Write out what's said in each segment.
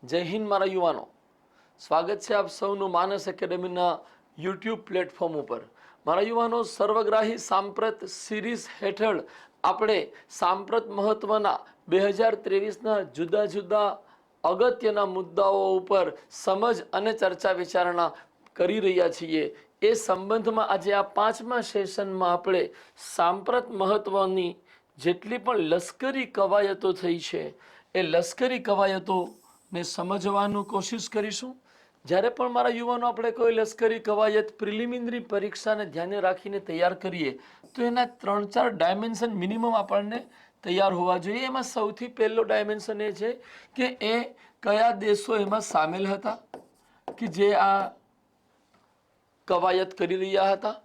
જય હિન્દ મારા યુવાનો, સ્વાગત છે આપ સૌનું માનસ એકેડેમીના યુટ્યુબ પ્લેટફોર્મ ઉપર. મારા યુવાનો, સર્વગ્રાહી સાંપ્રત સિરીઝ હેઠળ આપણે સાંપ્રત મહત્વના 2023ના જુદા જુદા અગત્યના મુદ્દાઓ ઉપર સમજ અને ચર્ચા વિચારણા કરી રહ્યા છીએ. એ સંબંધમાં આજે આ 5મા સેશનમાં આપણે સાંપ્રત મહત્વની જેટલી પણ લશ્કરી કવાયતો થઈ છે એ લશ્કરી કવાયતોને સમજવાનું કોશિશ કરીશું. જ્યારે પણ મારા યુવાનો આપણે કોઈ લશ્કરી કવાયત પ્રિલિમિનરી પરીક્ષાને ધ્યાને રાખીને તૈયાર કરીએ તો એના 3-4 ડાયમેન્શન મિનિમમ આપણને તૈયાર હોવા જોઈએ. એમાં સૌથી પહેલો ડાયમેન્શન એ છે કે એ કયા દેશો એમાં સામેલ હતા કે જે આ કવાયત કરી રહ્યા હતા.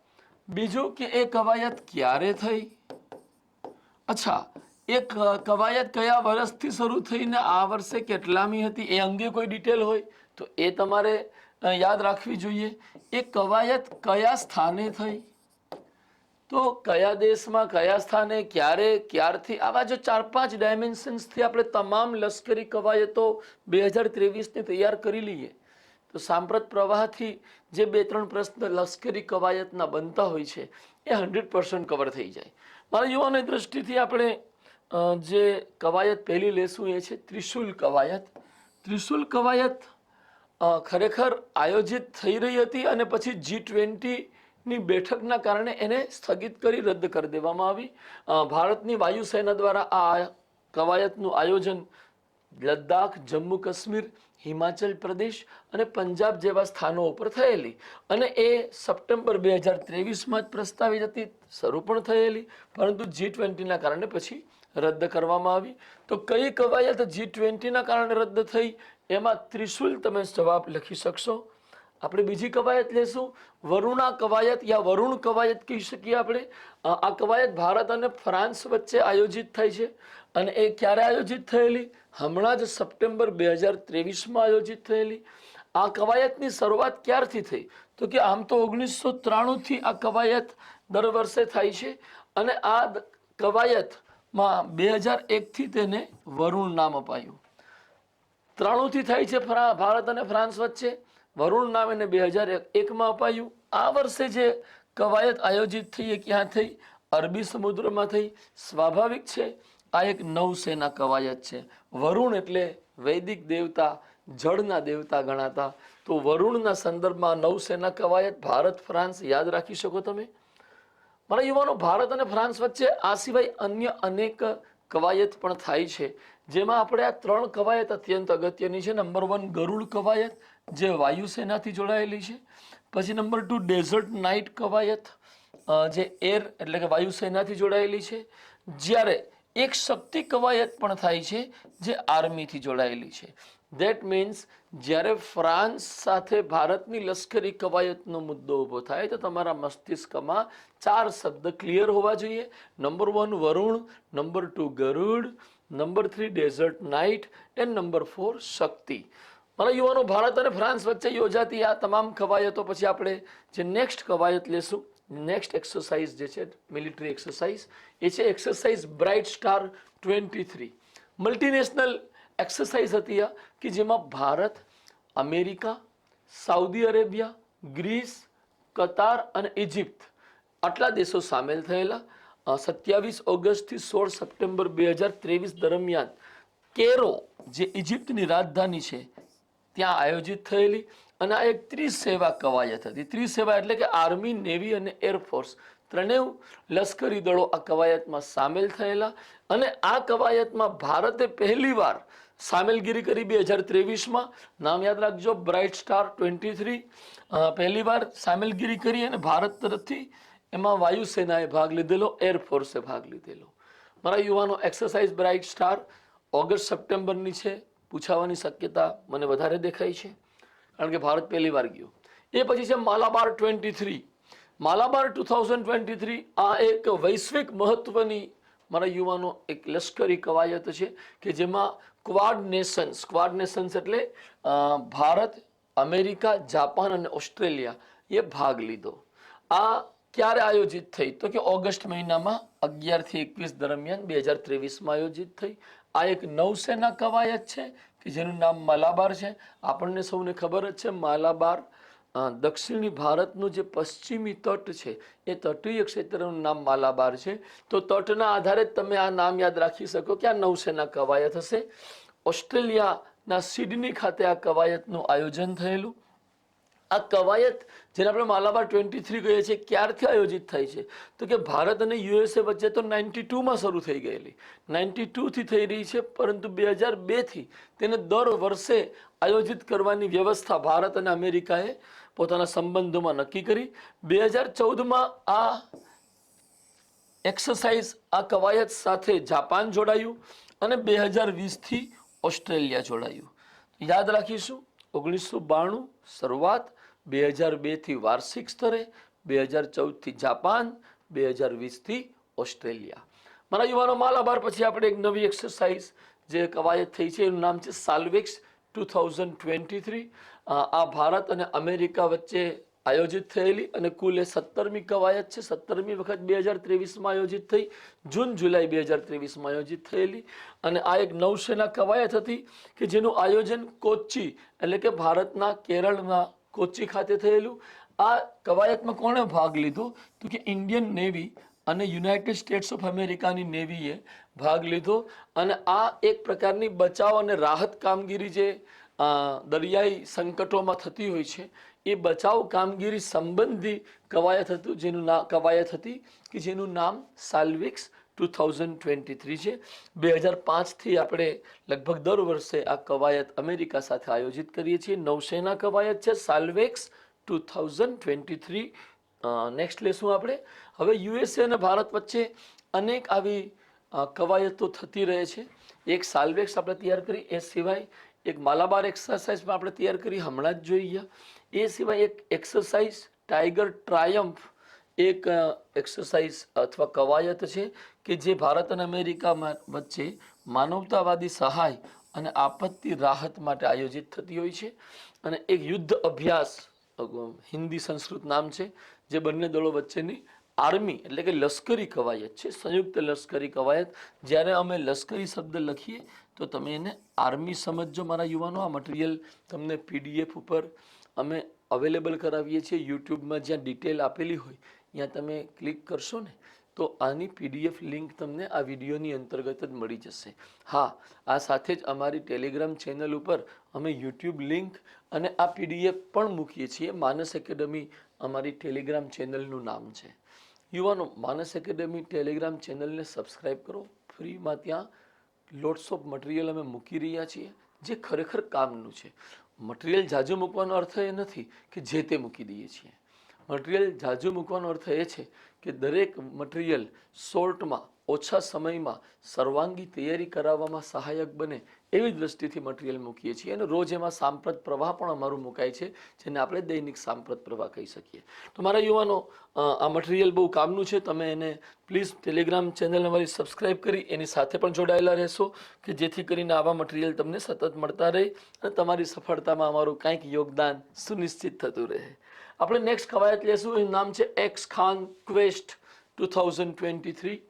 બીજું કે એ કવાયત ક્યારે થઈ. અચ્છા, એ કવાયત કયા વર્ષથી શરૂ થઈને આ વર્ષે કેટલામી હતી એ અંગે કોઈ ડિટેલ હોય તો એ તમારે યાદ રાખવી જોઈએ. એ કવાયત કયા સ્થાને થઈ, તો કયા દેશમાં, કયા સ્થાને, ક્યારે, ક્યારથી, આવા જો 4-5 ડાયમેન્શન્સથી આપણે તમામ લશ્કરી કવાયતો 2023ની તૈયાર કરી લઈએ તો સાંપ્રત પ્રવાહથી જે 2-3 પ્રશ્ન લશ્કરી કવાયતના બનતા હોય છે એ 100% કવર થઈ જાય. મારા યુવાનોની દ્રષ્ટિથી આપણે જે કવાયત પહેલી લેશું એ છે ત્રિશુલ કવાયત. ત્રિશુલ કવાયત ખરેખર આયોજિત થઈ રહી હતી અને પછી G20ની બેઠકના કારણે એને સ્થગિત કરી રદ કરી દેવામાં આવી. ભારતની વાયુસેના દ્વારા આ કવાયતનું આયોજન લદ્દાખ, જમ્મુ કાશ્મીર, હિમાચલ પ્રદેશ અને પંજાબ જેવા સ્થાનો ઉપર થયેલી અને એ સપ્ટેમ્બર 2023માં જ પ્રસ્તાવિત હતી, શરૂ પણ થયેલી, પરંતુ G20ના કારણે પછી રદ કરવામાં આવી. તો કઈ કવાયત G20ના કારણે રદ થઈ એમાં ત્રિશુલ તમે જવાબ લખી શકશો. આપણે બીજી કવાયત લેશું વરુણા કવાયત યા વરુણ કવાયત કહી શકીએ આપણે. આ કવાયત ભારત અને ફ્રાન્સ વચ્ચે આયોજિત થઈ છે અને એ ક્યારે આયોજિત થયેલી? હમણાં જ સપ્ટેમ્બર 2023માં આયોજિત થયેલી. આ કવાયતની શરૂઆત ક્યારથી થઈ તો કે આમ તો 1993થી આ કવાયત દર વર્ષે થાય છે અને આ કવાયતમાં 2001થી તેને વરુણ નામ અપાયું. 93થી થાય છે ભારત અને ફ્રાન્સ વચ્ચે, વરુણ નામ એને 2001માં અપાયું. આ વર્ષે જે કવાયત આયોજિત થઈ એ ક્યાં થઈ? અરબી સમુદ્રમાં થઈ. સ્વાભાવિક છે, આ એક નૌસેના કવાયત છે. વરુણ એટલે વૈદિક દેવતા, જળના દેવતા ગણાતા. તો વરુણના સંદર્ભમાં નૌસેના કવાયત ભારત ફ્રાન્સ યાદ રાખી શકો તમે. મારા યુવાનો, ભારત અને ફ્રાન્સ વચ્ચે આ સિવાય અન્ય અનેક કવાયત પણ થાય છે જેમાં આપણે આ 3 કવાયત અત્યંત અગત્યની છે. નંબર 1 ગરુડ કવાયત જે વાયુસેનાથી જોડાયેલી છે. પછી નંબર 2 ડેઝર્ટ નાઇટ કવાયત જે એર એટલે કે વાયુસેનાથી જોડાયેલી છે. જ્યારે એક શક્તિ કવાયત પણ થાય છે જે આર્મીથી જોડાયેલી છે. ધેટ મીન્સ જ્યારે ફ્રાન્સ સાથે ભારતની લશ્કરી કવાયતનો મુદ્દો ઊભો થાય તો તમારા મસ્તિષ્કમાં 4 શબ્દ ક્લિયર હોવા જોઈએ. Number 1 Varun, number 2 Garuda, number 3 desert knight and number 4 Shakti. મારા યુવાનો, ભારત અને ફ્રાન્સ વચ્ચે યોજાતી આ તમામ કવાયતો પછી આપણે જે નેક્સ્ટ કવાયત લેશું, નેક્સ્ટ એક્સરસાઇઝ જે છે મિલિટરી એક્સરસાઇઝ, એ છે exercise bright star 23. Multinational exercise હતી આ કે જેમાં Bharat, America, Saudi Arabia, Greece, Qatar અને ઇજિપ્ત આટલા દેશો સામેલ થયેલા. 27 ઓગસ્ટથી 16 સપ્ટેમ્બર 2023 દરમિયાન કેરો જે ઇજિપ્તની રાજધાની છે ત્યાં આયોજિત થયેલી અને આ એક ત્રિસેવા કવાયત હતી. ત્રિસેવા એટલે કે આર્મી, નેવી અને એરફોર્સ ત્રણેય લશ્કરી દળો આ કવાયતમાં સામેલ થયેલા અને આ કવાયતમાં ભારતે પહેલીવાર સામેલગીરી કરી 2023માં. નામ યાદ રાખજો, બ્રાઇટ સ્ટાર 23. પહેલીવાર સામેલગીરી કરી અને ભારત તરફથી એમાં વાયુસેનાએ ભાગ લીધેલો, એરફોર્સે ભાગ લીધેલો. મારા યુવાનો, એક્સરસાઇઝ બ્રાઇટ સ્ટાર ઓગસ્ટ સપ્ટેમ્બરની છે, પૂછાવાની શક્યતા મને વધારે દેખાય છે કારણ કે ભારત પહેલી વાર ગયો. એ પછી છે માલાબાર 23. માલાબાર 2023 આ એક વૈશ્વિક મહત્વની મારા યુવાનો એક લશ્કરી કવાયત છે કે જેમાં ક્વાડ નેશન્સ એટલે ભારત, અમેરિકા, જાપાન અને ઓસ્ટ્રેલિયા એ ભાગ લીધો. આ ક્યારે આયોજિત થઈ તો કે ઓગસ્ટ મહિનામાં 11 થી 21 દરમિયાન 2023માં આયોજિત થઈ. આ એક નૌસેના કવાયત છે કે જેનું નામ માલાબાર છે. આપણને સૌને ખબર જ છે માલાબાર દક્ષિણી ભારતનું જે પશ્ચિમી તટ છે એ તટીય ક્ષેત્રનું નામ માલાબાર છે. તો તટના આધારે તમે આ નામ યાદ રાખી શકો કે આ નૌસેના કવાયત હશે. ઓસ્ટ્રેલિયાના સિડની ખાતે આ કવાયતનું આયોજન થયેલું. આ કવાયત જેને આપણે માલાબાર 23 કહીએ છીએ ક્યારથી આયોજિત થાય છે તો કે ભારત અને યુએસએ વચ્ચે તો 92માં શરૂ થઈ ગયેલી, 92થી થઈ રહી છે, પરંતુ 2002થી તેને દર વર્ષે આયોજિત કરવાની વ્યવસ્થા ભારત અને અમેરિકાએ પોતાના સંબંધોમાં નક્કી કરી. 2014માં આ એક્સરસાઇઝ આ કવાયત સાથે જાપાન જોડાયું અને 2020થી ઓસ્ટ્રેલિયા જોડાયું. યાદ રાખીશું 1992 શરૂઆત, 2002થી વાર્ષિક સ્તરે, 2014થી જાપાન, 2020થી ઓસ્ટ્રેલિયા. મારા યુવાનો માલાબાર પછી આપણે એક નવી એક્સરસાઇઝ જે કવાયત થઈ છે એનું નામ છે સાલ્વેક્સ 2023. આ ભારત અને અમેરિકા વચ્ચે આયોજિત થયેલી અને કુલ એ 17મી કવાયત છે. 17મી વખત 2023માં આયોજિત થઈ, જૂન જુલાઈ 2023માં આયોજિત થયેલી. અને આ એક નૌસેના કવાયત હતી કે જેનું આયોજન કોચ્ચી એટલે કે ભારતના કેરળના કોચ્ચી ખાતે થયેલું. આ કવાયતમાં કોણે ભાગ લીધો તો કે ઇન્ડિયન નેવી અને યુનાઇટેડ સ્ટેટ્સ ઓફ અમેરિકાની નેવીએ ભાગ લીધો. અને આ એક પ્રકારની બચાવ અને રાહત કામગીરી જે દરિયાઈ સંકટોમાં થતી હોય છે એ બચાવ કામગીરી સંબંધી કવાયત હતી કે જેનું નામ સાલ્વેક્સ 2023 છે. 2005થી આપણે લગભગ દર વર્ષે આ કવાયત અમેરિકા સાથે આયોજિત કરીએ છીએ. નૌસેના કવાયત છે સાલ્વેક્સ 2023. નેક્સ્ટ લેશું આપણે. હવે યુએસએ અને ભારત વચ્ચે અનેક આવી કવાયતો થતી રહે છે. એક સાલ્વેક્સ આપણે તૈયાર કરી, એ સિવાય એક માલાબાર એક્સરસાઇઝ આપણે તૈયાર કરી, હમણાં જ જોઈ ગયા. એ સિવાય એક એક્સરસાઇઝ ટાઈગર ટ્રાયમ્ફ એક એક્સરસાઇઝ અથવા કવાયત છે કે જે ભારત અને અમેરિકા વચ્ચે માનવતાવાદી સહાય અને આપત્તિ રાહત માટે આયોજિત થતી હોય છે. અને એક યુદ્ધ અભ્યાસ, હિન્દી સંસ્કૃત નામ છે, જે બંને દળો વચ્ચેની આર્મી એટલે કે લશ્કરી કવાયત છે, સંયુક્ત લશ્કરી કવાયત. જ્યારે અમે લશ્કરી શબ્દ લખીએ તો તમે એને આર્મી સમજજો મારા યુવાનો. આ મટીરિયલ તમને PDF ઉપર અમે અવેલેબલ કરાવીએ છીએ. યુટ્યુબમાં જ્યાં ડિટેલ આપેલી હોય ત્યાં તમે ક્લિક કરશો ને તો આની PDF લિંક તમને આ વિડીયોની અંતર્ગત જ મળી જશે. હા, આ સાથે જ અમારી ટેલિગ્રામ ચેનલ ઉપર અમે યુટ્યુબ લિંક અને આ PDF પણ મૂકીએ છીએ. માનસ એકેડમી અમારી ટેલિગ્રામ ચેનલનું નામ છે. યુવાનો, માનસ એકેડમી ટેલિગ્રામ ચેનલને સબસ્ક્રાઈબ કરો. ફ્રીમાં ત્યાં લોટ્સ ઓફ મટીરિયલ અમે મૂકી રહ્યા છીએ જે ખરેખર કામનું છે. મટીરિયલ ઝાઝું મૂકવાનો અર્થ એ નથી કે જે તે મૂકી દઈએ છીએ. મટીરિયલ ઝાઝું મૂકવાનો અર્થ એ છે કે દરેક મટીરિયલ શોર્ટમાં, ઓછા સમયમાં સર્વાંગી તૈયારી કરાવવામાં સહાયક બને એવી દ્રષ્ટિથી મટીરિયલ મૂકીએ છીએ. અને રોજ એમાં સાંપ્રત પ્રવાહ પણ અમારું મુકાય છે, જેને આપણે દૈનિક સાંપ્રત પ્રવાહ કહી શકીએ. તો મારા યુવાનો, આ મટીરિયલ બહુ કામનું છે. તમે એને પ્લીઝ ટેલિગ્રામ ચેનલ અમારી સબસ્ક્રાઈબ કરી એની સાથે પણ જોડાયેલા રહેશો કે જેથી કરીને આવા મટીરિયલ તમને સતત મળતા રહે અને તમારી સફળતામાં અમારું કંઈક યોગદાન સુનિશ્ચિત થતું રહે. આપણે નેક્સ્ટ કવાયત લેશું. એનું નામ છે x Khan quest 2023.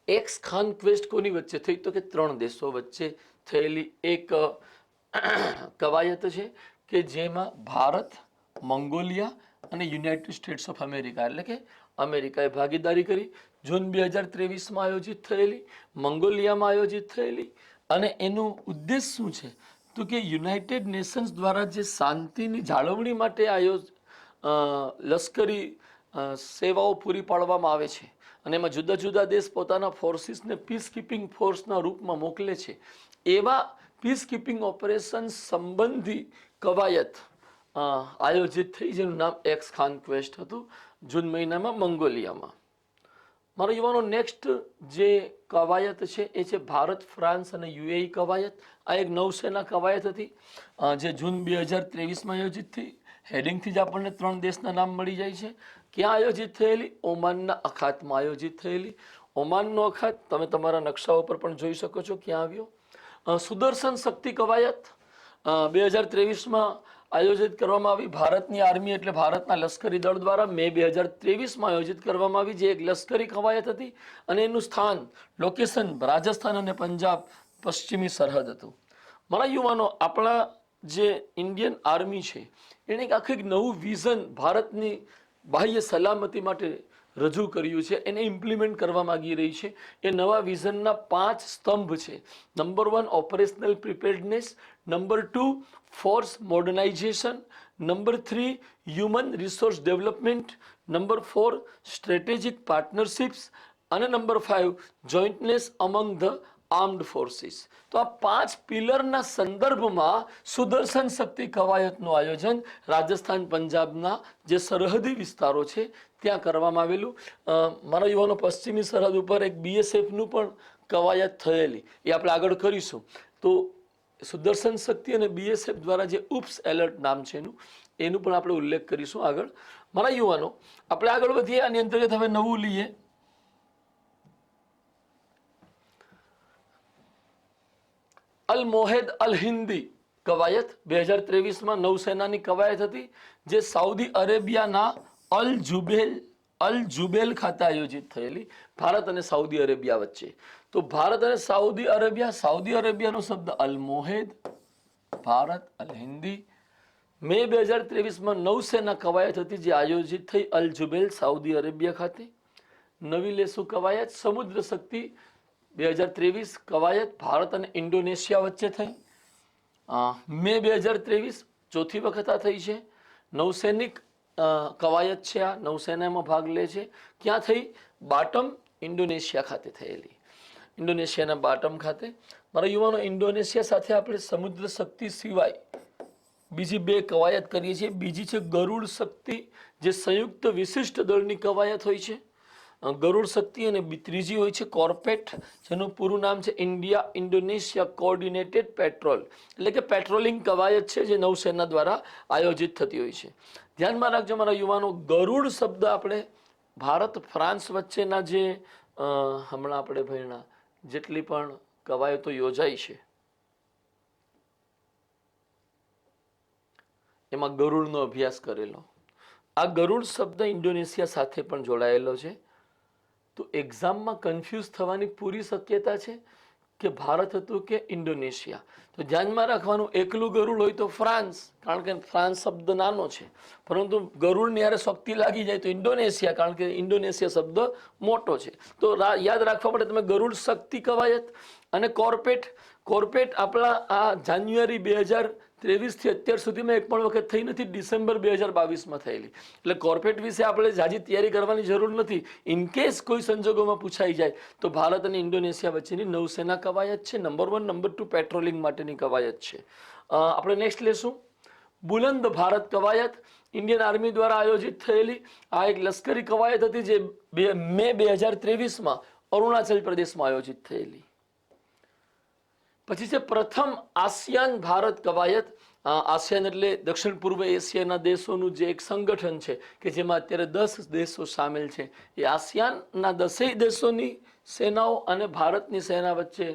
X Khan quest કોની વચ્ચે થઈ તો કે 3 દેશો વચ્ચે થયેલી એક કવાયત છે કે જેમાં ભારત, મંગોલિયા અને યુનાઇટેડ સ્ટેટ્સ ઓફ અમેરિકા એટલે કે અમેરિકાએ ભાગીદારી કરી. જૂન 2023માં આયોજિત થયેલી, મંગોલિયામાં આયોજિત થયેલી. અને એનું ઉદ્દેશ શું છે તો કે યુનાઇટેડ નેશન્સ દ્વારા જે શાંતિની જાળવણી માટે લશ્કરી સેવાઓ પૂરી પાડવામાં આવે છે અને એમાં જુદા જુદા દેશ પોતાના ફોર્સિસને પીસ કીપિંગ ફોર્સના રૂપમાં મોકલે છે, એવા પીસ કીપિંગ ઓપરેશન સંબંધી કવાયત આયોજિત થઈ જેનું નામ એક્સ ખાન ક્વેસ્ટ હતું જૂન મહિનામાં મંગોલિયામાં. મારા યુવાનો, નેક્સ્ટ જે કવાયત છે એ છે ભારત, ફ્રાન્સ અને UAE કવાયત. આ એક નૌસેના કવાયત હતી જે જૂન 2023માં આયોજિત થઈ. હેડિંગથી જ આપણને 3 દેશના નામ મળી જાય છે. ક્યાં આયોજિત થયેલી? ઓમાનના અખાતમાં આયોજિત થયેલી. ઓમાનનો અખાત તમે તમારા નકશા ઉપર પણ જોઈ શકો છો ક્યાં આવ્યો. સુદર્શન શક્તિ કવાયત 2023માં આયોજિત કરવામાં આવી. ભારતની આર્મી એટલે ભારતના લશ્કરી દળ દ્વારા મે 2023માં આયોજિત કરવામાં આવી, જે એક લશ્કરી કવાયત હતી અને એનું સ્થાન, લોકેશન રાજસ્થાન અને પંજાબ પશ્ચિમી સરહદ હતું. મારા યુવાનો, આપણા જે ઇન્ડિયન આર્મી છે એણે એક આખું એક નવું વિઝન ભારતની બાહ્ય સલામતી માટે રજૂ કર્યું છે, એને ઇમ્પ્લિમેન્ટ કરવા માંગી રહી છે. એ નવા વિઝનના 5 સ્તંભ છે. Number 1 operational preparedness, number 2 force modernisation, number 3 human resource development, number 4 strategic partnerships અને number 5 jointness among the armed forces. તો આ 5 પિલરના સંદર્ભમાં સુદર્શન શક્તિ કવાયતનું આયોજન રાજસ્થાન પંજાબના જે સરહદી વિસ્તારો છે ત્યાં કરવામાં આવેલું. મારા યુવાનો, પશ્ચિમી સરહદ ઉપર એક BSFનું પણ કવાયત થયેલી, એ આપણે આગળ કરીશું. તો સુદર્શન શક્તિ અને BSF દ્વારા જે ઉપ્સ એલર્ટ નામ છે એનું પણ આપણે ઉલ્લેખ કરીશું આગળ. મારા યુવાનો, આપણે આગળ વધીએ. આની અંતર્ગત હવે નવું લઈએ. અલ મોહેદ અલ હિન્દી કવાયત 2023માં નૌસેનાની કવાયત હતી, જે સાઉદી અરેબિયાના અલ જુબેલ ખાતે આયોજિત થયેલી, ભારત અને સાઉદી અરેબિયા વચ્ચે. તો ભારત અને સાઉદી અરેબિયાનો શબ્દ અલ મોહેદ, ભારત, અલ હિન્દી. મે 2023માં નૌસેના કવાયત હતી જે આયોજિત થઈ અલ જુબેલ, સાઉદી અરેબિયા ખાતે. નવી લેશું કવાયત સમુદ્ર શક્તિ 2023 કવાયત ભારત અને ઇન્ડોનેશિયા વચ્ચે થઈ. મે 2023 ચોથી વખત આ થઈ છે. નૌસૈનિક કવાયત છે, આ નૌસેનામાં ભાગ લે છે. ક્યાં થઈ? બાટમ, ઇન્ડોનેશિયા ખાતે થયેલી, ઇન્ડોનેશિયાના બાટમ ખાતે. મારા યુવાનો, ઇન્ડોનેશિયા સાથે આપણે સમુદ્ર શક્તિ સિવાય બીજી 2 કવાયત કરીએ છીએ. બીજી છે ગરુડ શક્તિ, જે સંયુક્ત વિશિષ્ટ દળની કવાયત હોય છે, ગરુડ શક્તિ. અને ત્રીજી હોય છે કોર્પેટ, જેનું પૂરું નામ છે ઇન્ડિયા ઇન્ડોનેશિયા કોઓર્ડિનેટેડ પેટ્રોલ, એટલે કે પેટ્રોલિંગ કવાયત છે જે નૌસેના દ્વારા આયોજિત થતી હોય છે. ધ્યાનમાં રાખજો મારા યુવાનો, ગરુડ શબ્દ આપણે ભારત ફ્રાન્સ વચ્ચેના જે હમણાં આપણે ભણ્યા જેટલી પણ કવાયતો યોજાઈ છે એમાં ગરુડનો અભ્યાસ કરેલો. આ ગરુડ શબ્દ ઇન્ડોનેશિયા સાથે પણ જોડાયેલો છે. તો એક્ઝામમાં કન્ફ્યુઝ થવાની પૂરી શક્યતા છે કે ભારત હતું કે ઇન્ડોનેશિયા. તો ધ્યાનમાં રાખવાનું, એકલું ગરુડ હોય તો ફ્રાન્સ, કારણ કે ફ્રાન્સ શબ્દ નાનો છે, પરંતુ ગરુડની યારે શક્તિ લાગી જાય તો ઇન્ડોનેશિયા, કારણ કે ઇન્ડોનેશિયા શબ્દ મોટો છે. તો યાદ રાખવા માટે તમે ગરુડ શક્તિ કવાયત અને કોર્પેટ આપણા આ જાન્યુઆરી 2023થી અત્યાર સુધીમાં એક પણ વખત થઈ નથી, ડિસેમ્બર 2022માં થયેલી. એટલે કોર્પેટ વિશે આપણે જાજી તૈયારી કરવાની જરૂર નથી. ઇનકેસ કોઈ સંજોગોમાં પૂછાઈ જાય તો ભારત અને ઇન્ડોનેશિયા વચ્ચેની નૌસેના કવાયત છે. નંબર 1, નંબર 2 પેટ્રોલિંગ માટેની કવાયત છે. આપણે નેક્સ્ટ લેશું બુલંદ ભારત કવાયત, ઇન્ડિયન આર્મી દ્વારા આયોજિત થયેલી. આ એક લશ્કરી કવાયત હતી જે મે 2023માં અરુણાચલ પ્રદેશમાં આયોજિત થયેલી. પછી છે પ્રથમ આસિયાન ભારત કવાયત. આસિયાન એટલે દક્ષિણ પૂર્વ એશિયાના દેશોનું જે એક સંગઠન છે કે જેમાં અત્યારે 10 દેશો સામેલ છે. એ આસિયાનના 10 દેશોની સેનાઓ અને ભારતની સેના વચ્ચે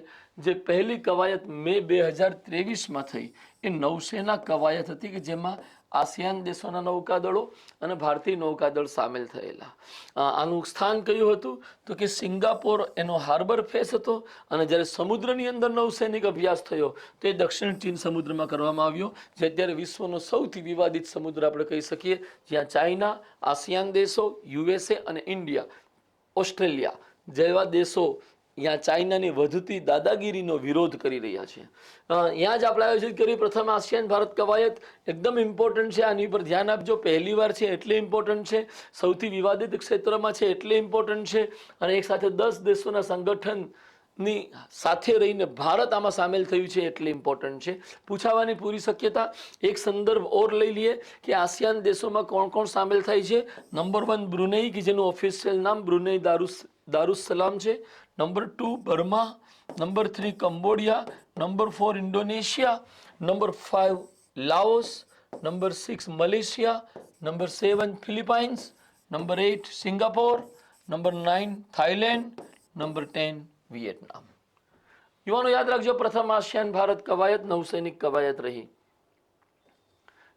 જે પહેલી કવાયત મે 2023માં થઈ એ નૌસેના કવાયત હતી કે જેમાં આસિયાન દેશોના નૌકાદળો અને ભારતીય નૌકાદળ સામેલ થયેલા. આનું સ્થાન કયું હતું તો કે સિંગાપોર એનો હાર્બર ફેસ હતો. અને જ્યારે સમુદ્રની અંદર નૌસૈનિક અભ્યાસ થયો તે દક્ષિણ ચીન સમુદ્રમાં કરવામાં આવ્યો, જે અત્યારે વિશ્વનો સૌથી વિવાદિત સમુદ્ર આપણે કહી શકીએ, જ્યાં ચાઇના, આસિયાન દેશો, USA અને ઇન્ડિયા, ઓસ્ટ્રેલિયા જેવા દેશો यहाँ ચાઇનાની વધતી દાદાગીરીનો વિરોધ કરી રહ્યા છે. यहाँ જ આપણે આયોજિત કરી પ્રથમ આસિયાન ભારત કવાયત. એકદમ ઇમ્પોર્ટન્ટ છે, આની પર ધ્યાન આપજો. પહેલી વાર છે એટલે ઇમ્પોર્ટન્ટ છે, સૌથી વિવાદિત ક્ષેત્રમાં છે એટલે ઇમ્પોર્ટન્ટ છે, અને એક સાથે 10 દેશોના સંગઠનની સાથે રહીને ભારત આમાં સામેલ થયું છે એટલે ઇમ્પોર્ટન્ટ છે. પૂછાવાની પૂરી શક્યતા. એક સંદર્ભ ઓર લઈ લઈએ કે આસિયાન દેશોમાં કોણ કોણ સામેલ થાય છે. નંબર 1 બ્રુનેઈ, કે જેનું ઓફિશિયલ નામ બ્રુનેઈ દારુસલામ છે. Number 2 Burma, number 3 Cambodia, number 4 Indonesia, number 5 Laos, number 6 Malaysia, number 7 Philippines, number 8 Singapore, number 9 Thailand, number 10 વિયેટનામ. યુવાનો યાદ રાખજો, પ્રથમ આસિયાન ભારત કવાયત નૌસૈનિક કવાયત રહી.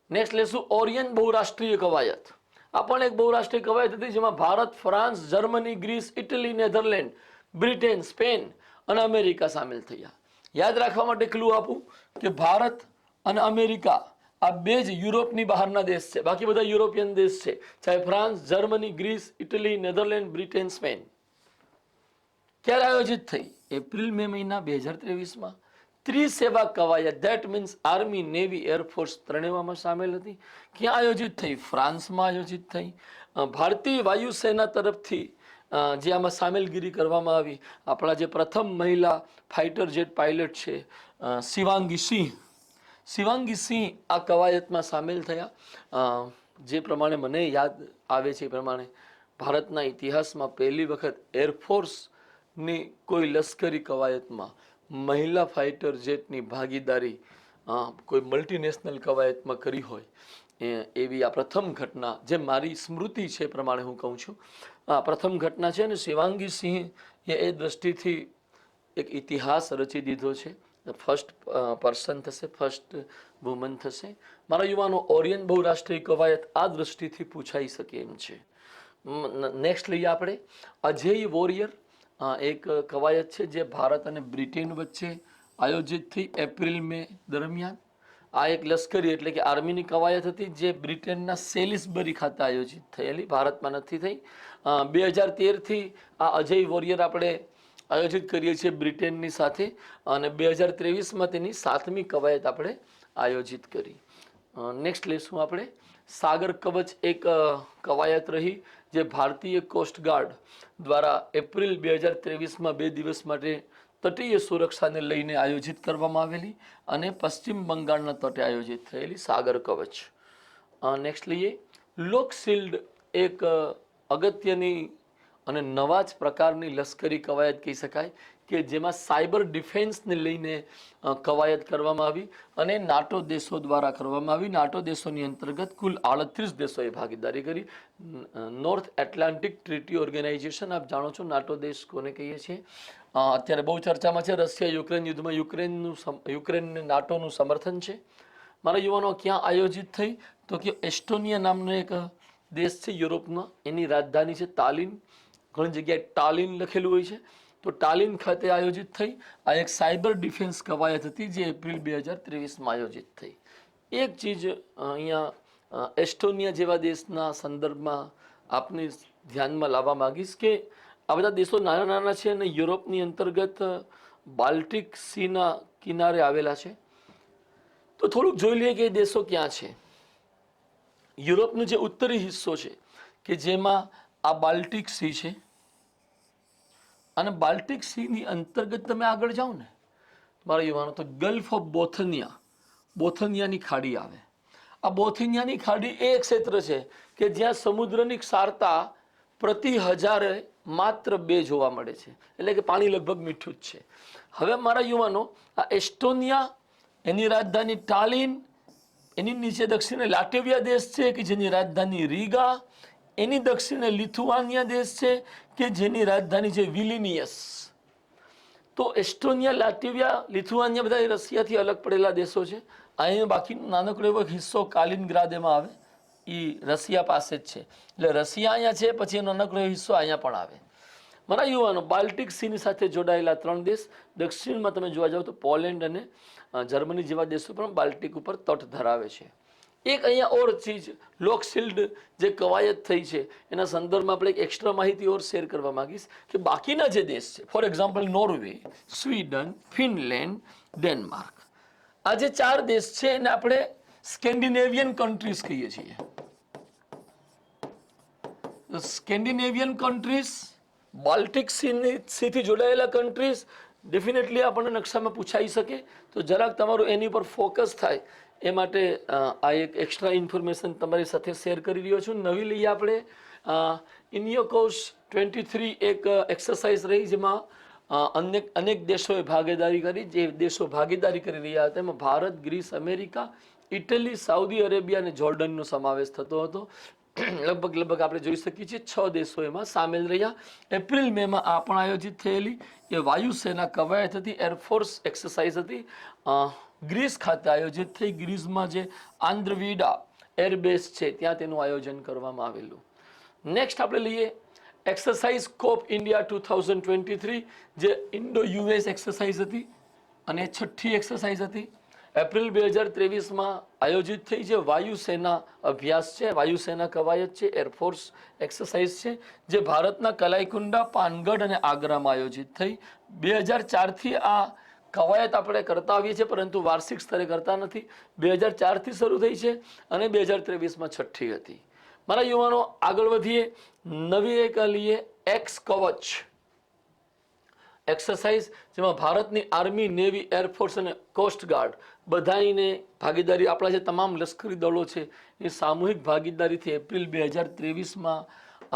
નેક્સ્ટ લેશું ઓરિયન બહુરાષ્ટ્રીય કવાયત. આ પણ એક બહુરાષ્ટ્રીય કવાયત હતી જેમાં Bharat, France, Germany, Greece, Italy, Netherland, Britain, Spain અને અમેરિકા સામેલ થયા. યાદ રાખવા માટે ક્લુ આપું કે ભારત અને અમેરિકા આ બે જ યુરોપની બહારના દેશ છે, બાકી બધા યુરોપિયન દેશ છે, ચાહે France, Germany, Greece, Italy, Netherland, Britain, Spain. ક્યારે આયોજિત થઈ? એપ્રિલ મે મહિના 2023માં. ત્રિસેવા કવાયત, that means army, navy, air force ત્રણેયમાં સામેલ હતી. ક્યાં આયોજિત થઈ? ફ્રાન્સમાં આયોજિત થઈ. ભારતીય વાયુસેના તરફથી જે આમાં સામેલગીરી કરવામાં આવી, આપણા જે પ્રથમ મહિલા ફાઇટર જેટ પાયલટ છે શિવાંગી સિંહ આ કવાયતમાં સામેલ થયા. જે પ્રમાણે મને યાદ આવે છે એ પ્રમાણે ભારતના ઇતિહાસમાં પહેલી વખત એરફોર્સની કોઈ લશ્કરી કવાયતમાં મહિલા ફાઇટર જેટની ભાગીદારી કોઈ મલ્ટીનેશનલ કવાયતમાં કરી હોય એવી આ પ્રથમ ઘટના, જે મારી સ્મૃતિ છે પ્રમાણે હું કહું છું, આ પ્રથમ ઘટના છે. અને શિવાંગી સિંહ એ દ્રષ્ટિથી એક ઇતિહાસ રચી દીધો છે. ફર્સ્ટ પર્સન થશે, ફર્સ્ટ વુમન થશે. મારા યુવાનો, ઓરિયન બહુરાષ્ટ્રીય કવાયત આ દ્રષ્ટિથી પૂછાઈ શકે એમ છે. નેક્સ્ટ લઈએ આપણે અજેય વોરિયર. એક કવાયત છે જે ભારત અને બ્રિટેન વચ્ચે આયોજિત થઈ એપ્રિલ મે દરમિયાન. આ એક લશ્કરી એટલે કે આર્મીની કવાયત હતી જે બ્રિટેનના સેલિસબરી ખાતે આયોજિત થયેલી, ભારતમાં નથી થઈ. 2013થી આ અજય વોરિયર આપણે આયોજિત કરીએ છીએ બ્રિટેનની સાથે, અને 2023માં તેની 7મી કવાયત આપણે આયોજિત કરી. નેક્સ્ટ લઈશું આપણે સાગર કવચ. એક કવાયત રહી જે ભારતીય કોસ્ટગાર્ડ દ્વારા એપ્રિલ 2023માં 2 દિવસ માટે તટીય સુરક્ષાને લઈને આયોજિત કરવામાં આવેલી અને પશ્ચિમ બંગાળના તટે આયોજિત થયેલી સાગર કવચ. નેક્સ્ટ લઈએ લોકશિલ્ડ. એક અગત્યની અને નવા જ પ્રકારની લશ્કરી કવાયત કહી શકાય કે જેમાં સાયબર ડિફેન્સને લઈને કવાયત કરવામાં આવી અને નાટો દેશો દ્વારા કરવામાં આવી. નાટો દેશોની અંતર્ગત કુલ 38 દેશોએ ભાગીદારી કરી. નોર્થ એટલાન્ટિક ટ્રીટી ઓર્ગેનાઇઝેશન, આપ જાણો છો નાટો દેશ કોને કહીએ છીએ. અત્યારે બહુ ચર્ચામાં છે. રશિયા યુક્રેન યુદ્ધમાં યુક્રેનને નાટોનું સમર્થન છે. મારા યુવાનો, ક્યાં આયોજિત થઈ? તો કે એસ્ટોનિયા નામનો એક દેશ છે યુરોપનો, એની રાજધાની છે તાલિન. ઘણી જગ્યાએ ટાલિન લખેલું હોય છે, તો ટાલિન ખાતે આયોજિત થઈ. આ એક સાયબર ડિફેન્સ કવાયત હતી જે એપ્રિલ 2023માં આયોજિત થઈ. એક ચીજ અહીંયા એસ્ટોનિયા જેવા દેશના સંદર્ભમાં આપને ધ્યાનમાં લાવવા માંગીશ કે આ બધા દેશો નાના નાના છે અને યુરોપની અંતર્ગત બાલ્ટિક સીના કિનારે આવેલા છે. તો થોડુંક જોઈ લઈએ કે એ દેશો ક્યાં છે. યુરોપનો જે ઉત્તરી હિસ્સો છે કે જેમાં આ બાલ્ટિક સી છે, અને બાલ્ટિક સીની અંતર્ગત તમે આગળ જાઓ ને મારા યુવાનો, તો ગલ્ફ ઓફ બોથનિયાની ખાડી આવે. આ બોથનિયાની ખાડી એ એક ક્ષેત્ર છે કે જ્યાં સમુદ્રની ક્ષારતા પ્રતિ હજારે માત્ર 2 જોવા મળે છે, એટલે કે પાણી લગભગ મીઠું જ છે. હવે મારા યુવાનો, આ એસ્ટોનિયા, એની રાજધાની ટાલિન, એની નીચે દક્ષિણે લાટવિયા દેશ છે કે જેની રાજધાની રીગા, એની દક્ષિણે લિથુઆનિયા દેશ છે કે જેની રાજધાની છે વિલિનિયસ. તો એસ્ટોનિયા, લાટવિયા, લિથુઆનિયા બધા રશિયાથી અલગ પડેલા દેશો છે. અહીંયા બાકીનો નાનકડો એવો હિસ્સો કાલિનગ્રાદ એમાં આવે, એ રશિયા પાસે જ છે. એટલે રશિયા અહીંયા છે, પછી એનો નાનકડો હિસ્સો અહીંયા પણ આવે. મારા યુવાનો, બાલ્ટિક સીની સાથે જોડાયેલા 3 દેશ. દક્ષિણમાં તમે જોવા જાઓ તો પોલેન્ડ અને જર્મની જેવા દેશો પણ બાલ્ટિક ઉપર તટ ધરાવે છે. એક અહીંયા ઓર ચીજ, લોકશિલ્ડ જે કવાયત થઈ છે એના સંદર્ભમાં આપણે એક એક્સ્ટ્રા માહિતી ઓર શેર કરવા માંગીશ કે બાકીના જે દેશ છે, for example Norway, Sweden, Finland, Denmark, આ જે 4 દેશ છે એને આપણે સ્કેન્ડિનેવિયન કન્ટ્રીઝ કહીએ છીએ. સ્કેન્ડિનેવિયન કન્ટ્રીઝ, બાલ્ટિક સીથી જોડાયેલા કન્ટ્રીઝ ડેફિનેટલી આપણને નકશામાં પૂછાઈ શકે. તો જરાક તમારું એની પર ફોકસ થાય એ માટે આ એક એક્સ્ટ્રા ઇન્ફોર્મેશન તમારી સાથે શેર કરી રહ્યો છું. નવી લઈએ આપણે ઇનિયોકોસ 23 એક એક્સરસાઇઝ રહી જેમાં અનેક દેશોએ ભાગીદારી કરી. જે દેશો ભાગીદારી કરી રહ્યા હતા એમાં Bharat, Greece, America, Italy, Saudi Arabia અને જોર્ડનનો સમાવેશ થતો હતો. લગભગ આપણે જોઈ શકીએ છીએ 6 દેશો એમાં સામેલ રહ્યા. એપ્રિલ મેમાં આ પણ આયોજિત થયેલી એ વાયુસેના કવાયત હતી, એરફોર્સ એક્સરસાઇઝ હતી. ગ્રીસ ખાતે આયોજિત થઈ. ગ્રીસમાં જે આંદ્રવીડા એરબેઝ છે ત્યાં તેનું આયોજન કરવામાં આવેલું. નેક્સ્ટ આપણે લઈએ એક્સરસાઇઝ કોપ ઇન્ડિયા 2023 જે ઇન્ડો યુએસ એક્સરસાઇઝ હતી. અને 6ઠ્ઠી એક્સરસાઇઝ હતી. એપ્રિલ 2023માં આયોજિત થઈ જે વાયુસેના અભ્યાસ છે, વાયુસેના કવાયત છે, એરફોર્સ એક્સરસાઇઝ છે, જે ભારતના કલાઈકુંડા, પાનગઢ અને આગ્રામાં આયોજિત થઈ. 2004થી આ કવાયત આપણે કરતા આવીએ છીએ, પરંતુ વાર્ષિક સ્તરે કરતા નથી. 2004થી શરૂ થઈ છે અને 2023માં 6ઠ્ઠી હતી. મારા યુવાનો, આગળ વધીએ. નવી એક લઈએ એક્સ કવચ એક્સરસાઇઝ, જેમાં ભારતની આર્મી, નેવી, એરફોર્સ અને કોસ્ટગાર્ડ બધાને ભાગીદારી, આપણા જે તમામ લશ્કરી દળો છે એ સામૂહિક ભાગીદારીથી એપ્રિલ 2023માં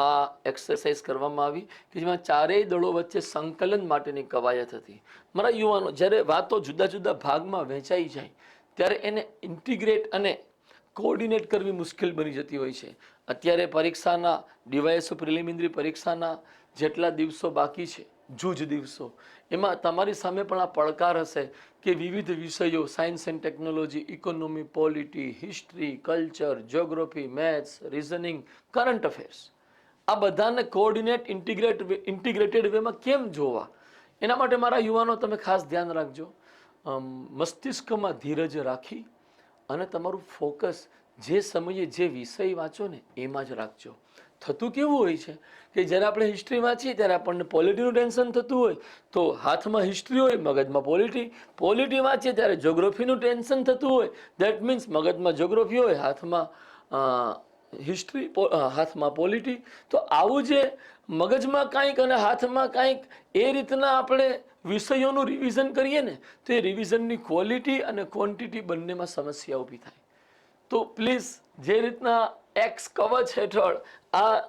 આ એક્સરસાઇઝ કરવામાં આવી, કે જેમાં ચારેય દળો વચ્ચે સંકલન માટેની કવાયત હતી. મારા યુવાનો, જ્યારે વાતો જુદા જુદા ભાગમાં વહેંચાઈ જાય ત્યારે એને ઇન્ટિગ્રેટ અને કોઓર્ડિનેટ કરવી મુશ્કેલ બની જતી હોય છે. અત્યારે પરીક્ષાના ડીવાયએસઓ પ્રિલિમિનરી પરીક્ષાના જેટલા દિવસો બાકી છે, જૂજ દિવસો, એમાં તમારી સામે પણ આ પડકાર હશે કે વિવિધ વિષયો, science and technology, economy, polity, history, culture, geography, maths, reasoning, current affairs, આ બધાને કોઓર્ડિનેટ, ઇન્ટિગ્રેટેડ વેમાં કેમ જોવા? એના માટે મારા યુવાનો, તમે ખાસ ધ્યાન રાખજો. મસ્તિષ્કમાં ધીરજ રાખી અને તમારું ફોકસ જે સમયે જે વિષય વાંચો ને એમાં જ રાખજો. થતું કેવું હોય છે કે જ્યારે આપણે હિસ્ટ્રી વાંચીએ ત્યારે આપણને પોલિટીનું ટેન્શન થતું હોય, તો હાથમાં હિસ્ટ્રી હોય, મગજમાં પોલિટી. પોલિટી વાંચીએ ત્યારે જ્યોગ્રાફીનું ટેન્શન થતું હોય, દેટ મીન્સ મગજમાં જ્યોગ્રાફી હોય, હાથમાં હિસ્ટ્રી, હાથમાં પોલિટી. તો આવું જે મગજમાં કાંઈક અને હાથમાં કાંઈક, એ રીતના આપણે વિષયોનું રિવિઝન કરીએ ને, તો એ રિવિઝનની ક્વોલિટી અને ક્વોન્ટિટી બંનેમાં સમસ્યા ઊભી થાય. તો પ્લીઝ, જે રીતના એક્સ કવચ હેઠળ આ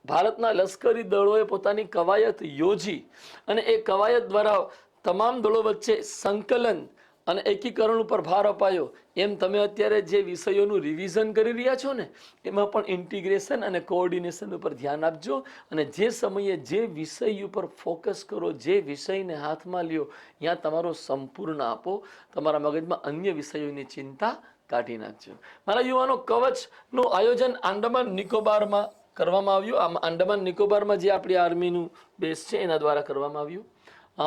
ભારતના લશ્કરી દળોએ પોતાની કવાયત યોજી અને એ કવાયત દ્વારા તમામ દળો વચ્ચે સંકલન અને એકીકરણ ઉપર ભાર અપાયો, એમ તમે અત્યારે જે વિષયોનું રિવિઝન કરી રહ્યા છો ને, એમાં પણ ઇન્ટિગ્રેશન અને કોઓર્ડિનેશન ઉપર ધ્યાન આપજો. અને જે સમયે જે વિષય ઉપર ફોકસ કરો, જે વિષયને હાથમાં લ્યો, ત્યાં તમારો સંપૂર્ણ આપો. તમારા મગજમાં અન્ય વિષયોની ચિંતા કાઢી નાખજો. મારા યુવાનો, કવચનું આયોજન આંદામાન નિકોબારમાં કરવામાં આવ્યું. આંદામાન નિકોબારમાં જે આપણી આર્મીનું બેઝ છે એના દ્વારા કરવામાં આવ્યું.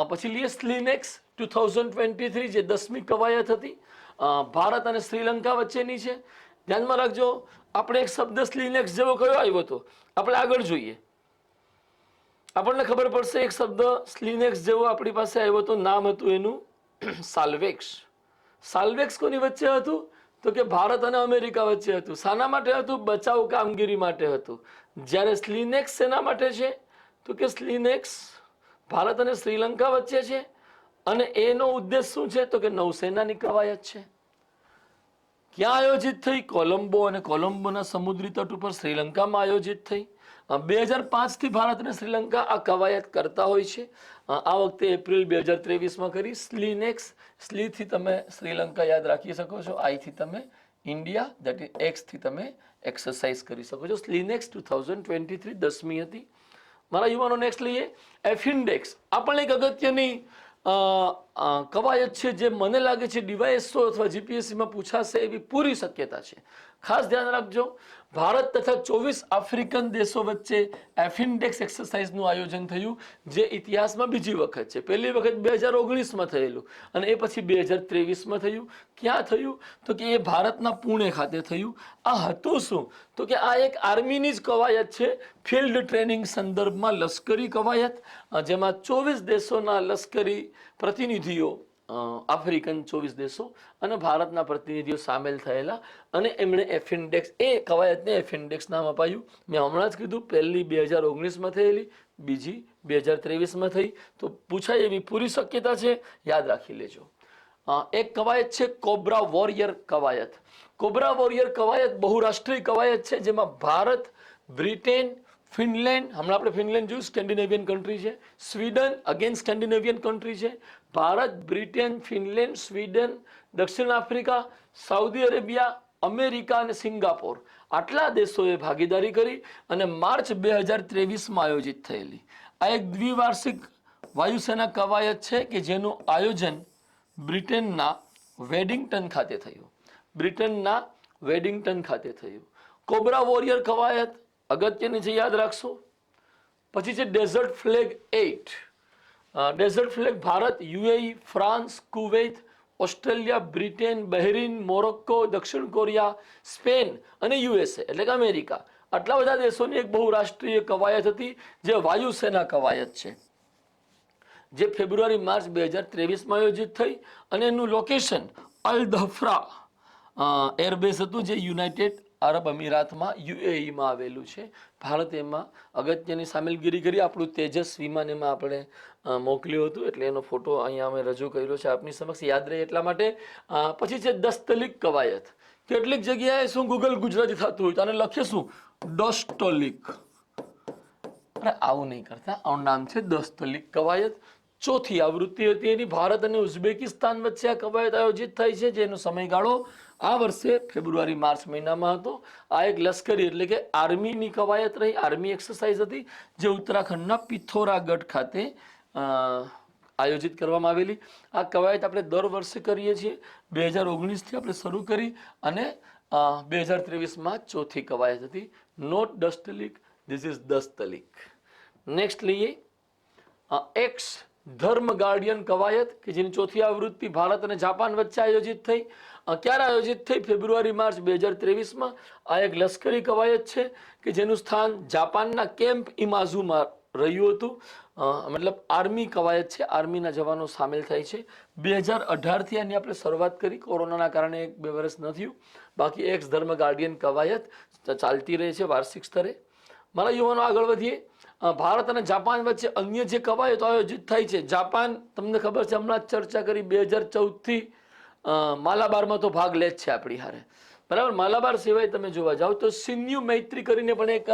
પછી લઈએ સ્લિનેક્સ 2023, જે 10મી કવાયત હતી, ભારત અને શ્રીલંકા વચ્ચેની છે. ધ્યાનમાં રાખજો, આપણે એક શબ્દ સ્લિનેક્સ જેવો કયો આવ્યો હતો, આપણે આગળ જોઈએ, આપણને ખબર પડશે. એક શબ્દ સ્લિનેક્સ જેવો આપણી પાસે આવ્યો હતો, નામ હતું એનું સાલ્વેક્સ. સાલ્વેક્સ કોની વચ્ચે હતું? તો કે ભારત અને અમેરિકા વચ્ચે હતું. શાના માટે હતું? બચાવ કામગીરી માટે હતું. જ્યારે સ્લિનેક્સ શેના માટે છે? તો કે સ્લિનેક્સ ભારત અને શ્રીલંકા વચ્ચે છે, અને એનો ઉદ્દેશ શું છે? તો કે નૌસેનાની કવાયત છે. ક્યાં આયોજિત થઈ? કોલંબો, અને કોલંબોના સમુદ્રી તટ ઉપર શ્રીલંકામાં આયોજિત થઈ. 2005થી ભારત અને શ્રીલંકા આ કવાયત કરતા હોય છે. આ વખતે એપ્રિલ 2023માં કરી. સ્લિનેક્સ, સ્લીથી તમે શ્રીલંકા યાદ રાખી શકો છો, આઈથી તમે ઇન્ડિયા, દેટ ઇઝ એક્સથી તમે એક્સરસાઇઝ કરી શકો છો. સ્લિનેક્સ 2023 10મી હતી. મારા યુવાનો, નેક્સ્ટ લઈએ એફિન્ડેક્સ. આ પણ એક અગત્યની કવાયત છે, જે મને લાગે છે ડીવાયએસઓ અથવા જીપીએસસીમાં પૂછાશે એવી પૂરી શક્યતા છે. ખાસ ધ્યાન રાખજો, ભારત તથા 24 આફ્રિકન દેશો વચ્ચે એફિન્ડેક્સ એક્સરસાઇઝનું આયોજન થયું, જે ઇતિહાસમાં બીજી વખત છે. પહેલી વખત 2019માં થયેલું, અને એ પછી 2023માં થયું. ક્યાં થયું? તો કે એ ભારતના પુણે ખાતે થયું. આ હતું શું? તો કે આ એક આર્મીની જ કવાયત છે, ફિલ્ડ ટ્રેનિંગ સંદર્ભમાં લશ્કરી કવાયત, જેમાં 24 દેશોના લશ્કરી પ્રતિનિધિઓ, આફ્રિકન 24 દેશો અને ભારતના પ્રતિનિધિઓ સામેલ થયેલા, અને એમણે એફિન્ડેક્સ, એ કવાયતને એફિન્ડેક્સ નામ અપાયું. મેં હમણાં જ કીધું, પહેલી 2019માં થયેલી, બીજી 2023માં થઈ. તો પૂછાય એવી પૂરી શક્યતા છે, યાદ રાખી લેજો. એક કવાયત છે કોબ્રા વોરિયર કવાયત. કોબ્રા વોરિયર કવાયત બહુરાષ્ટ્રીય કવાયત છે, જેમાં ભારત, બ્રિટેન, ફિનલેન્ડ, હમણાં આપણે ફિનલેન્ડ જોયું, સ્કેન્ડિનેવિયન કન્ટ્રી છે. સ્વીડન, અગેન સ્કેન્ડિનેવિયન કન્ટ્રી છે. ભારત, બ્રિટેન, ફિનલેન્ડ, સ્વીડન, દક્ષિણ આફ્રિકા, સાઉદી અરેબિયા, અમેરિકા અને સિંગાપોર, આટલા દેશોએ ભાગીદારી કરી અને માર્ચ 2023માં આયોજિત થયેલી આ એક દ્વિવાર્ષિક વાયુસેના કવાયત છે, કે જેનું આયોજન બ્રિટનના વેડિંગ્ટન ખાતે થયું. બ્રિટનના વેડિંગ્ટન ખાતે થયું. કોબ્રા વોરિયર કવાયત અગત્યની છે, યાદ રાખશો. પછી છે desert flag 8. Desert flag Bharat, UAE, France, Kuwait, Australia, Britain, Bahrain, Morocco, દક્ષિણ કોરિયા, સ્પેન અને યુએસએ એટલે કે અમેરિકા, આટલા બધા દેશોની એક બહુરાષ્ટ્રીય કવાયત હતી જે વાયુસેના કવાયત છે, જે ફેબ્રુઆરી માર્ચ 2023માં આયોજિત થઈ અને એનું લોકેશન અલ ધફરા એરબેઝ હતું જે યુનાઇટેડ અરબ અમીરાતમાં યુએઈમાં આવેલું છે. ભારત એમાં અગત્યની સામેલગીરી કરી. આપણું તેજસ વિમાન એમાં આપણે મોકલ્યું હતું એટલે એનો ફોટો અહીંયા અમે રજૂ કર્યો છે આપની સમક્ષ, યાદ રહે એટલા માટે. પછી છે દસ્તલિક કવાયત. કેટલીક જગ્યાએ શું ગૂગલ ગુજરાતી થતું હોય તો આને લખીએ શું ડોસ્ટોલિક. અરે આવું નહીં કરતા, આનું નામ છે દસ્તલિક કવાયત. ચોથી આવૃત્તિ હતી એની. ભારત અને ઉઝબેકિસ્તાન વચ્ચે આ કવાયત આયોજિત થઈ છે જેનો સમયગાળો આ વર્ષે ફેબ્રુઆરી માર્ચ મહિનામાં હતો. આ એક લશ્કરી એટલે કે આર્મીની કવાયત રહી, આર્મી એક્સરસાઇઝ હતી જે ઉત્તરાખંડના પિથોરાગઢ ખાતે આયોજિત કરવામાં આવેલી. આ કવાયત આપણે દર વર્ષે કરીએ છીએ. 2019થી આપણે શરૂ કરી અને 2023માં ચોથી કવાયત હતી. Not Dustlik, this is Dustlik. Next લઈએ એક્સ ધર્મ ગાર્ડિયન કવાયત કે જેની ચોથી આવૃત્તિ ભારત અને જાપાન વચ્ચે આયોજિત થઈ. ક્યારે આયોજિત થઈ? ફેબ્રુઆરી માર્ચ 2023માં. આ એક લશ્કરી કવાયત છે કે જેનું સ્થાન જાપાનના કેમ્પ ઇમાઝુમાં રહ્યું હતું. મતલબ આર્મી કવાયત છે, આર્મીના જવાનો સામેલ થાય છે. 2018થી આની આપણે શરૂઆત કરી, કોરોનાના કારણે 1-2 વર્ષ ન થયું. બાકી એક્સ ધર્મ ગાર્ડિયન કવાયત ચાલતી રહે છે વાર્ષિક સ્તરે. મારા યુવાનો આગળ વધીએ. ભારત અને જાપાન વચ્ચે અન્ય જે કવાયતો આયોજિત થાય છે. જાપાન તમને ખબર છે, હમણાં જ ચર્ચા કરી, 2014થી માલાબારમાં તો ભાગ લે જ છે આપણી હારે, બરાબર. માલાબાર સિવાય તમે જોવા જાઓ તો સિન્યુ મૈત્રી કરીને પણ એક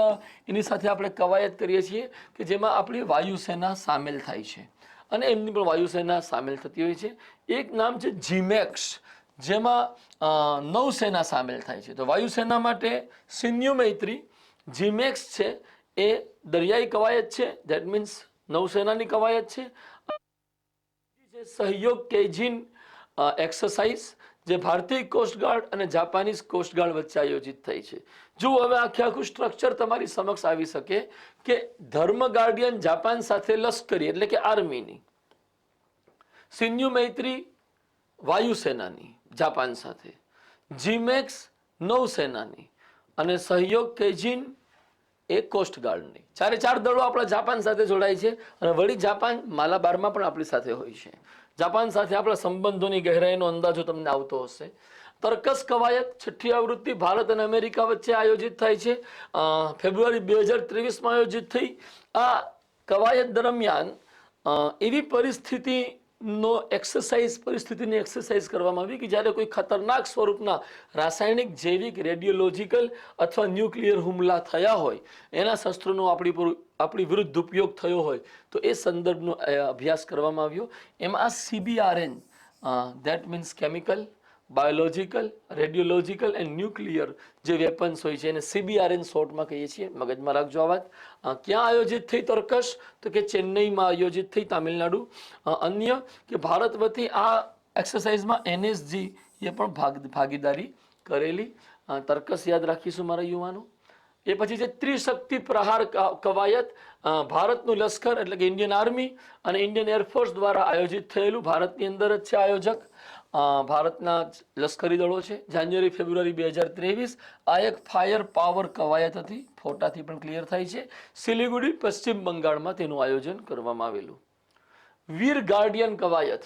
એની સાથે આપણે કવાયત કરીએ છીએ કે જેમાં આપણી વાયુસેના સામેલ થાય છે અને એમની પણ વાયુસેના સામેલ થતી હોય છે. એક નામ છે જીમેક્સ, જેમાં નૌસેના સામેલ થાય છે. તો વાયુસેના માટે સિન્યુ મૈત્રી, જીમેક્સ છે એ દરિયાઈ કવાયત છે, ધેટ મીન્સ નૌસેનાની કવાયત છે. સહયોગ કેજિન એક્સરસાઇઝ જે ભારતીય કોસ્ટગાર્ડ અને જાપાનીઝ કોસ્ટગાર્ડ વચ્ચે આયોજિત થઈ છે. જો હવે આખું સ્ટ્રક્ચર તમારી સમક્ષ આવી શકે કે ધર્મ ગાર્ડિયન જાપાન સાથે લશ્કરી એટલે કે આર્મીની, સિન્યુ મૈત્રી વાયુસેનાની જાપાન સાથે, જીમેક્સ નૌસેનાની અને સહયોગ કેજિન એ કોસ્ટગાર્ડની. 4 દળો આપણા જાપાન સાથે જોડાય છે અને વળી જાપાન માલાબારમાં પણ આપણી સાથે હોય છે. જાપાન સાથે આપણા સંબંધોની ગહેરાઈનો અંદાજો તમને આવતો હશે. તર્કસ કવાયત છઠ્ઠી આવૃત્તિ ભારત અને અમેરિકા વચ્ચે આયોજિત થાય છે. ફેબ્રુઆરી 2023માં આયોજિત થઈ. આ કવાયત દરમિયાન એવી પરિસ્થિતિની એક્સરસાઇઝ કરવામાં આવી કે જ્યારે કોઈ ખતરનાક સ્વરૂપના રાસાયણિક, જૈવિક, રેડિયોલોજીકલ અથવા ન્યુક્લિયર હુમલા થયા હોય, એના શસ્ત્રોનો આપણી વિરુદ્ધ ઉપયોગ થયો હોય તો એ સંદર્ભનો અભ્યાસ કરવામાં આવ્યો. એમાં CBRN that means chemical, biological, radiological and nuclear જે વેપન્સ હોય છે એને CBRN શોર્ટમાં કહીએ છીએ. મગજમાં રાખજો આ વાત. ક્યાં આયોજિત થઈ તર્કશ? તો કે ચેન્નઈમાં આયોજિત થઈ, તામિલનાડુ. અન્ય કે ભારત વતી આ એક્સરસાઇઝમાં NSG એ પણ ભાગીદારી કરેલી. તર્કશ યાદ રાખીશું મારા યુવાનો. એ પછી છે ત્રિશક્તિ પ્રહાર કવાયત. ભારતનું લશ્કર એટલે કે ઇન્ડિયન આર્મી અને ઇન્ડિયન એરફોર્સ દ્વારા આયોજિત થયેલું. ભારતની અંદર જ છે આયોજક, ભારતના લશ્કરી દળો છે. જાન્યુઆરી ફેબ્રુઆરી 2023. આ એક ફાયર પાવર કવાયત હતી, ફોટાથી પણ ક્લિયર થાય છે. સિલિગુડી પશ્ચિમ બંગાળમાં તેનું આયોજન કરવામાં આવેલું. વીર ગાર્ડિયન કવાયત.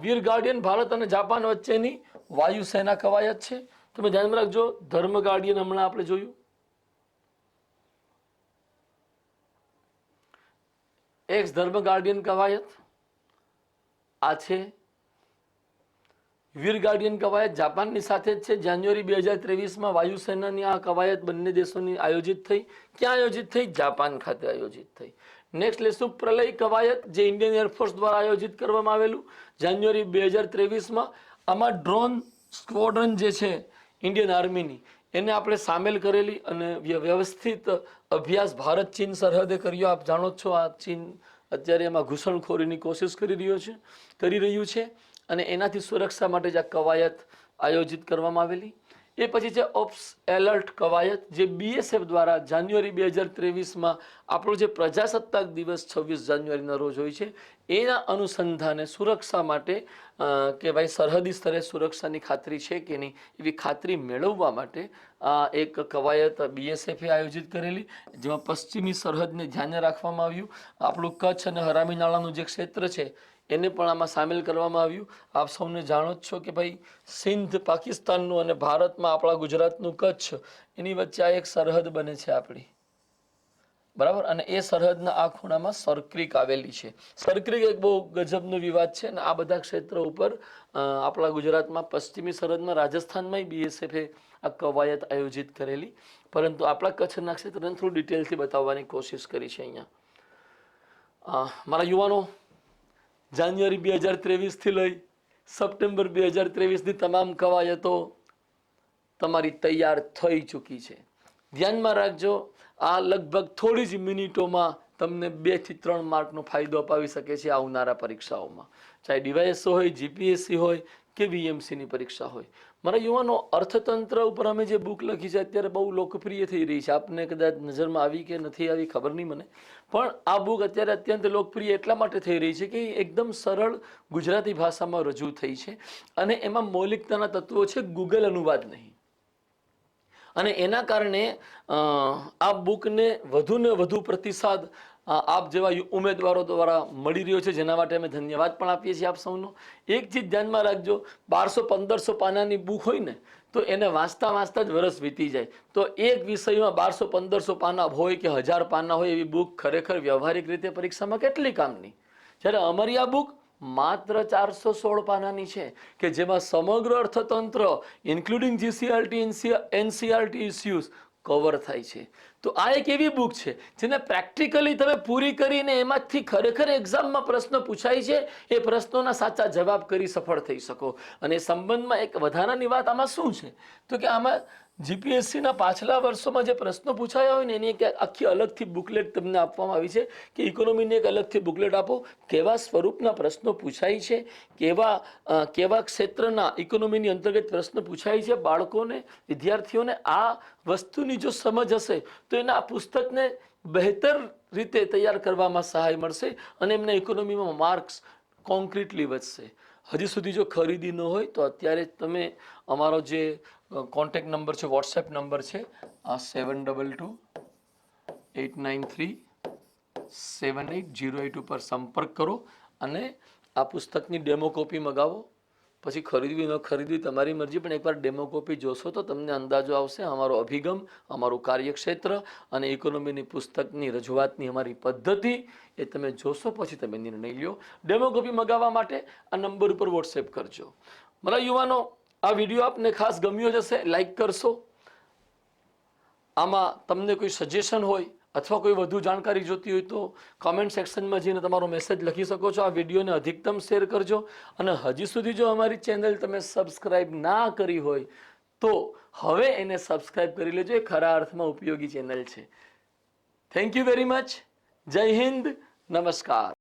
વીર ગાર્ડિયન ભારત અને જાપાન વચ્ચેની વાયુસેના કવાયત છે. તમે ધ્યાનમાં રાખજો, ધર્મ ગાર્ડિયન હમણાં આપણે જોયું. એક્સ ધર્મ ગાર્ડિયન કવાયત આ છે. વીર ગાર્ડિયન કવાયત જાપાનની સાથે જ છે. જાન્યુઆરી 2023માં વાયુસેનાની આ કવાયત બંને દેશોની આયોજિત થઈ. ક્યાં આયોજિત થઈ? જાપાન ખાતે આયોજિત થઈ. નેક્સ્ટ લેશું પ્રલય કવાયત જે ઇન્ડિયન એરફોર્સ દ્વારા આયોજિત કરવામાં આવેલું જાન્યુઆરી 2023માં. આમાં ડ્રોન સ્ક્વોડ્રન જે છે ઇન્ડિયન આર્મીની એને આપણે સામેલ કરેલી અને વ્યવસ્થિત અભ્યાસ ભારત ચીન સરહદે કર્યો. આપ જાણો છો આ ચીન અત્યારે એમાં ઘૂસણખોરીની કોશિશ કરી રહ્યું છે અને એનાથી સુરક્ષા માટે જ આ કવાયત આયોજિત કરવામાં આવેલી. એ પછી છે ઓપ્સ એલર્ટ કવાયત, જે BSF દ્વારા જાન્યુઆરી 2023માં આપણો જે પ્રજાસત્તાક દિવસ 26 જાન્યુઆરીના રોજ હોય છે એના અનુસંધાને સુરક્ષા માટે કે ભાઈ સરહદી સ્તરે સુરક્ષાની ખાતરી છે કે નહીં એવી ખાતરી મેળવવા માટે એક કવાયત BSFએ આયોજિત કરેલી, જેમાં પશ્ચિમી સરહદને ધ્યાને રાખવામાં આવ્યું. આપણું કચ્છ અને હરામી નાળાનું જે ક્ષેત્ર છે એને પણ આમાં સામેલ કરવામાં આવ્યું. આપ સૌને જાણો જ છો કે ભાઈ સિંધ પાકિસ્તાનનું અને ભારતમાં આપણા ગુજરાતનું કચ્છ એની વચ્ચે આ એક સરહદ બને છે આપણી, બરાબર. અને એ સરહદના આ ખૂણામાં સરક્રિક આવેલી છે. સરક્રિક એક બહુ ગજબનો વિવાદ છે અને આ બધા ક્ષેત્ર ઉપર આપણા ગુજરાતમાં પશ્ચિમી સરહદમાં રાજસ્થાનમાં BSFએ આ કવાયત આયોજિત કરેલી, પરંતુ આપણા કચ્છના ક્ષેત્રને થોડું ડિટેલથી બતાવવાની કોશિશ કરી છે અહીંયા. મારા યુવાનો, જાન્યુઆરી 2023થી લઈ સપ્ટેમ્બર 2023ની તમામ કવાયતો તમારી તૈયાર થઈ ચૂકી છે. ધ્યાનમાં રાખજો, આ લગભગ થોડી જ મિનિટોમાં તમને 2 થી 3 માર્કનો ફાયદો અપાવી શકે છે આવનારા પરીક્ષાઓમાં, ચાહે DYSO હોય, GPSC હોય કે VMCની પરીક્ષા હોય. મારા યુવાનો, અર્થતંત્ર ઉપર અમે જે બુક લખી છે અત્યારે બહુ લોકપ્રિય થઈ રહી છે. આપને કદાચ નજરમાં આવી કે નથી આવી ખબર નહીં મને, પણ આ બુક અત્યારે અત્યંત લોકપ્રિય એટલા માટે થઈ રહી છે કે એકદમ સરળ ગુજરાતી ભાષામાં રજૂ થઈ છે અને એમાં મૌલિકતાના તત્વો છે, ગૂગલ અનુવાદ નહીં. અને એના કારણે આ બુકને વધુ ને વધુ પ્રતિસાદ આપ જેવા ઉમેદવારો દ્વારા મળી રહ્યો છે, જેના માટે અમે ધન્યવાદ પણ આપીએ છીએ આપ સૌનો. એક ચીજ ધ્યાનમાં રાખજો, 1200-1500 પાનાની બુક હોય ને તો એને વાંચતા વાંચતા જ વરસ વીતી જાય. તો એક વિષયમાં 1200-1500 પાના હોય કે 1000 પાના હોય એવી બુક ખરેખર વ્યવહારિક રીતે પરીક્ષામાં કેટલી કામની. જ્યારે અમારી આ બુક માત્ર 416 પાનાની છે કે જેમાં સમગ્ર અર્થતંત્ર including GCRT NCRT issues cover થાય છે. તો આ એક એવી બુક છે જેને પ્રેક્ટિકલી તમે પૂરી કરીને એમાંથી ખરેખર એક્ઝામમાં પ્રશ્ન પૂછાય છે, એ પ્રશ્નોના સાચા જવાબ કરી સફળ થઈ શકો. અને એ સંબંધમાં એક વધારાની વાત આમાં શું છે તો કે આમાં GPSCના પાછલા વર્ષોમાં જે પ્રશ્નો પૂછાયા હોય ને એની એક આખી અલગથી બુકલેટ તમને આપવામાં આવી છે કે ઇકોનોમીની એક અલગથી બુકલેટ આપો, કેવા સ્વરૂપના પ્રશ્નો પૂછાય છે, કેવા ક્ષેત્રના ઇકોનોમીની અંતર્ગત પ્રશ્નો પૂછાય છે. બાળકોને, વિદ્યાર્થીઓને આ વસ્તુની જો સમજ હશે તો એના આ પુસ્તકને બહેતર રીતે તૈયાર કરવામાં સહાય મળશે અને એમના ઇકોનોમીમાં માર્ક્સ કોન્ક્રીટલી વધશે. હજી સુધી જો ખરીદી ન હોય તો અત્યારે તમે અમારો જે કોન્ટેક્ટ નંબર છે, વોટ્સએપ નંબર છે, આ 7228937808 ઉપર સંપર્ક કરો અને આ પુસ્તકની ડેમો કોપી મંગાવો. પછી ખરીદવી ન ખરીદવી તમારી મરજી, પણ એકવાર ડેમો કોપી જોશો તો તમને અંદાજો આવશે અમારો અભિગમ, અમારું કાર્યક્ષેત્ર અને ઇકોનોમીની પુસ્તકની રજૂઆતની અમારી પદ્ધતિ એ તમે જોશો પછી તમે નિર્ણય લ્યો. ડેમો કોપી મંગાવવા માટે આ નંબર ઉપર વોટ્સએપ કરજો. મારા યુવાનો, આ વિડીયો આપને ખાસ ગમ્યો જશે, લાઈક કરશો. આમાં તમને કોઈ સજેશન હોય અથવા કોઈ વધુ જાણકારી જોતી હોય તો કોમેન્ટ સેક્શનમાં જઈને તમારો મેસેજ લખી શકો છો. આ વિડીયોને અધિકતમ શેર કરજો અને હજી સુધી જો અમારી ચેનલ તમે સબસ્ક્રાઈબ ના કરી હોય તો હવે એને સબસ્ક્રાઈબ કરી લેજો. એ ખરા અર્થમાં ઉપયોગી ચેનલ છે. Thank you very much. જય હિન્દ, નમસ્કાર.